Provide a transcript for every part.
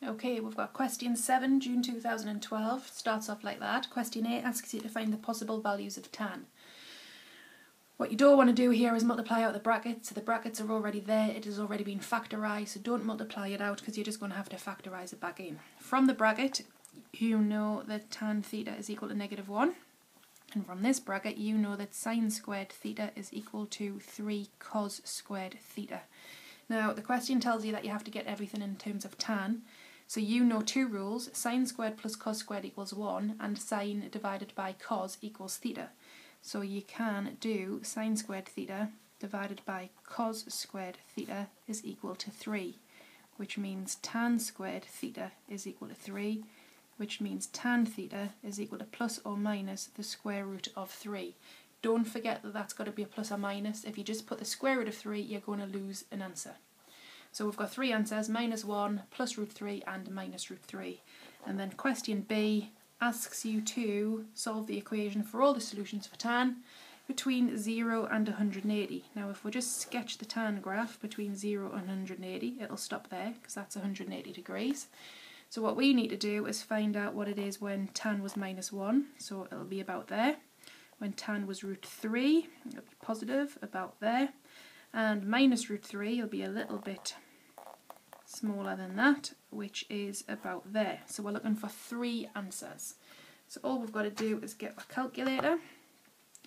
Okay, we've got question 7, June 2012. Starts off like that. Question 8 asks you to find the possible values of tan. What you don't want to do here is multiply out the brackets. So the brackets are already there. It has already been factorised. So don't multiply it out because you're just going to have to factorise it back in. From the bracket, you know that tan theta is equal to -1. And from this bracket, you know that sine squared theta is equal to 3 cos squared theta. Now, the question tells you that you have to get everything in terms of tan. So you know two rules: sine squared plus cos squared equals 1, and sine divided by cos equals theta. So you can do sine squared theta divided by cos squared theta is equal to 3, which means tan squared theta is equal to 3, which means tan theta is equal to plus or minus the square root of 3. Don't forget that that's got to be a plus or minus. If you just put the square root of 3, you're going to lose an answer. So we've got three answers: -1, plus root 3, and minus root 3. And then question B asks you to solve the equation for all the solutions for tan between 0 and 180. Now if we just sketch the tan graph between 0 and 180, it'll stop there because that's 180 degrees. So what we need to do is find out what it is when tan was -1, so it'll be about there. When tan was root 3, it'll be positive, about there. And minus root 3 will be a little bit smaller than that, which is about there. So we're looking for 3 answers. So all we've got to do is get a calculator,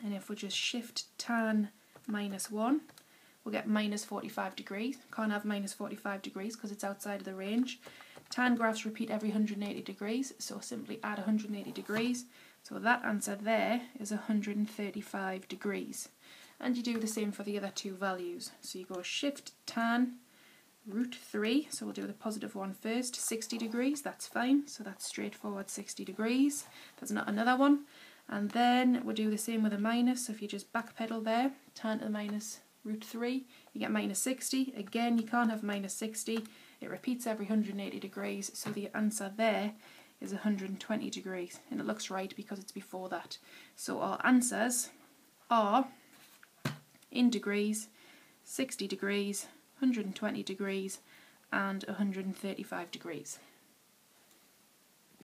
and if we just shift tan -1, we'll get -45 degrees. Can't have -45 degrees because it's outside of the range. Tan graphs repeat every 180 degrees, so simply add 180 degrees. So that answer there is 135 degrees. And you do the same for the other two values. So you go shift tan root 3, so we'll do the positive one first, 60 degrees, that's fine. So that's straightforward 60 degrees. There's not another one. And then we'll do the same with a minus. So if you just backpedal there, tan to the minus root 3, you get -60. Again, you can't have -60. It repeats every 180 degrees, so the answer there is 120 degrees. And it looks right because it's before that. So our answers are, in degrees, 60 degrees, 120 degrees, and 135 degrees.